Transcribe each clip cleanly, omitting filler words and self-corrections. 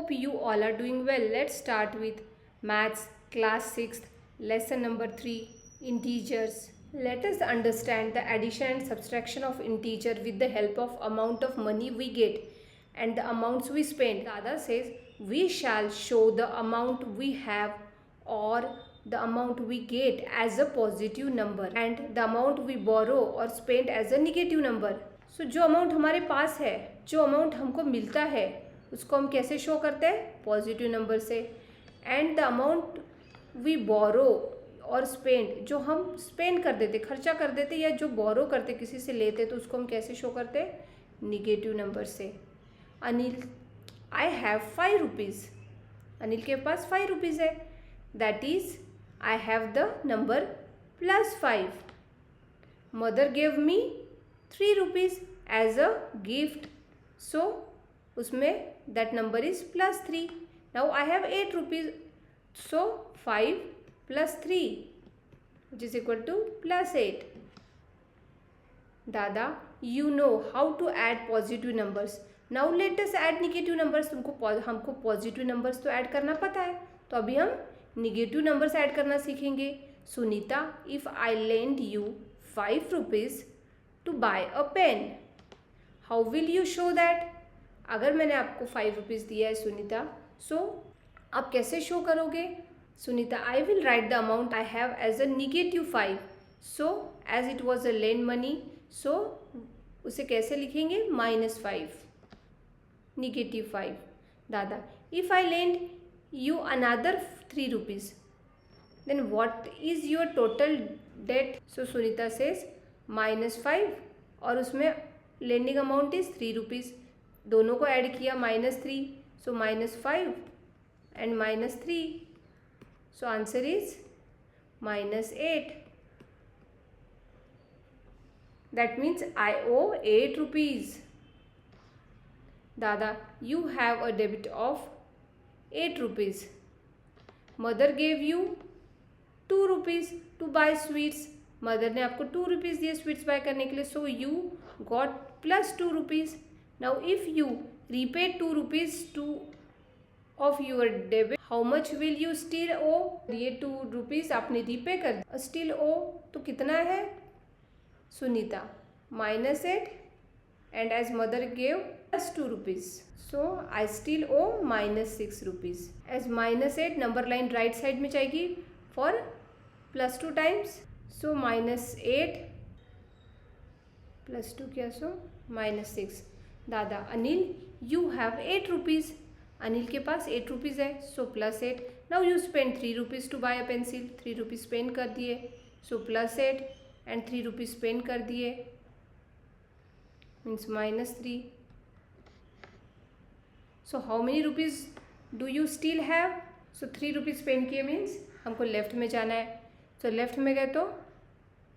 Hope you all are doing well. Let's start with Maths Class 6th Lesson number 3 Integers. Let us understand the addition and subtraction of integer with the help of amount of money we get and the amounts we spend. Dada says we shall show the amount we have or the amount we get as a positive number and the amount we borrow or spend as a negative number. So जो amount हमारे पास है, जो amount हमको मिलता है, उसको हम कैसे शो करते हैं? पॉजिटिव नंबर से. And the amount we borrow और स्पेंड, जो हम स्पेंड कर देते, खर्चा कर देते या जो बोरो करते किसी से लेते, तो उसको हम कैसे शो करते हैं? निगेटिव नंबर से. Anil, I have 5 rupees. Anil के पास 5 रुपीज़ है. That is I have the number +5. Mother gave me 3 rupees as a gift. So उसमें that number is +3. Now I have 8 rupees. So 5 + 3 which is equal to +8. दादा, you know how to add positive numbers. Now let us add negative numbers. हमको positive numbers तो add करना पता है, तो अभी हम निगेटिव नंबर्स ऐड करना सीखेंगे. Sunita, if I lend you 5 rupees to buy a pen, how will you show that? अगर मैंने आपको 5 रुपीज़ दिया है सुनीता, सो आप कैसे शो करोगे? Sunita, I will write the amount I have as a -5. So as it was a lend money, so उसे कैसे लिखेंगे? -5, -5. Dada, if I lend you another 3 rupees, then what is your total debt? So Sunita says -5 और उसमें lending amount is 3 rupees. दोनों को add किया -3, so -5 and -3. So answer is -8. That means I owe 8 rupees. Dada, you have a debit of 8 rupees. Mother gave you 2 rupees to buy sweets. Mother ने आपको 2 rupees दिए sweets bye करने के लिए, so you got +2 rupees. Now if you repay 2 rupees to off your debit, how much will you still owe? ये 2 rupees आपने repay कर, still ओ तो कितना है? Sunita, -8 and as mother gave +2 rupees, so I still owe -6 rupees. As -8 number line right side में जाएगी for +2 times. सो -8 +2 क्या? So -6. दादा, Anil, you have 8 rupees. Anil के पास 8 रुपीज़ है, so +8. Now you spend 3 rupees to buy a pencil. 3 rupees spend कर दिए, सो +8 and 3 rupees spend कर दिए, means -3. So how many rupees do you still have? So 3 rupees spend किए means हमको left में जाना है. सो लेफ्ट में गए तो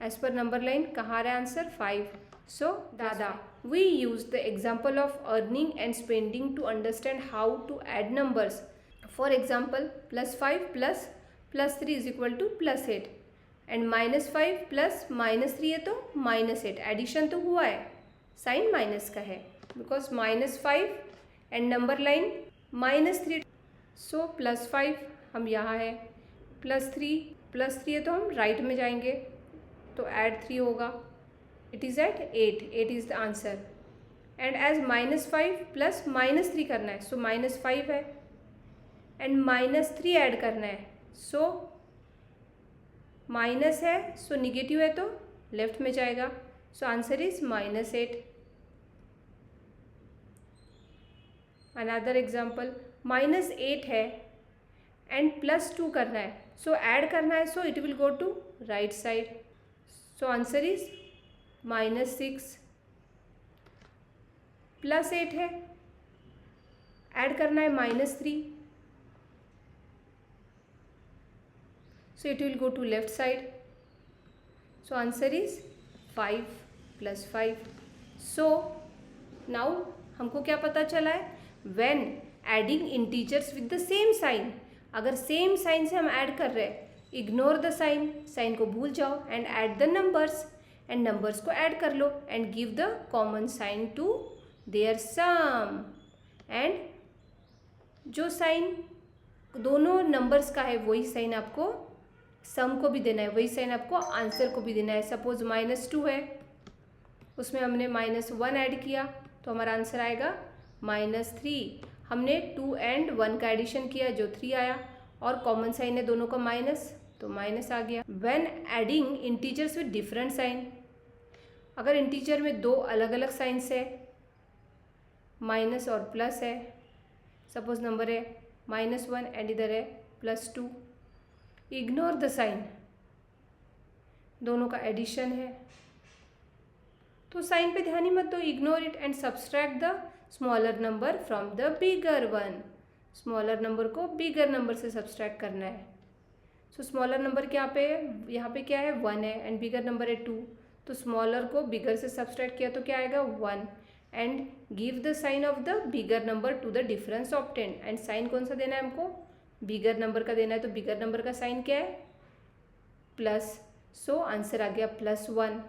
एज पर नंबर लाइन कहाँ आ रहा है आंसर? 5. सो दादा, we use the example of earning and spending to understand how to add numbers. For example, +5 plus +3 is equal to +8 and -5 plus -3 है तो -8. एडिशन तो हुआ है, साइन माइनस का है, because -5 and number line -3. So +5 हम यहाँ है, +3 है तो हम राइट में जाएंगे तो ऐड 3 होगा. It is eight 8 is the answer. And as -5 plus -3 करना है, सो -5 है एंड -3 ऐड करना है, सो माइनस है, सो निगेटिव है तो लेफ्ट में जाएगा. सो आंसर इज -8. अनदर एग्जाम्पल, -8 है एंड +2 करना है, सो ऐड करना है, so it will go to right side. So answer is -6. +8 है, ऐड करना है -3, so it will go to left side. So answer is 5 + 5. So now हमको क्या पता चला है? When adding integers with the same sign, अगर सेम साइन से हम ऐड कर रहे हैं, इग्नोर द साइन, साइन को भूल जाओ and add the numbers, and numbers को ऐड कर लो and give the common sign to their sum. And जो साइन दोनों नंबर्स का है वही साइन आपको सम को भी देना है, वही साइन आपको आंसर को भी देना है। सपोज -2 है, उसमें हमने -1 ऐड किया तो हमारा आंसर आएगा -3। हमने 2 एंड 1 का एडिशन किया जो 3 आया, और कॉमन साइन है दोनों का माइनस, तो माइनस आ गया। When adding integers with different sign, अगर इंटीजर में दो अलग अलग साइंस है, माइनस और प्लस है, सपोज नंबर है -1 एंड इधर है +2, इग्नोर द साइन, दोनों का एडिशन है तो साइन पे ध्यान ही मत दो, ignore it and subtract the smaller number from the bigger one. Smaller number को बिगर नंबर से सब्सट्रैक्ट करना है। सो स्मॉलर नंबर क्या पे है, यहाँ पे क्या है 1 है एंड बिगर नंबर है 2, तो स्मॉलर को बिगर से सब्सट्रैक्ट किया तो क्या आएगा 1 and give the sign of the bigger number to the difference obtained. And sign कौन सा देना है हमको, बिगर नंबर का देना है, तो बिगर नंबर का साइन क्या है प्लस, सो आंसर आ गया +1।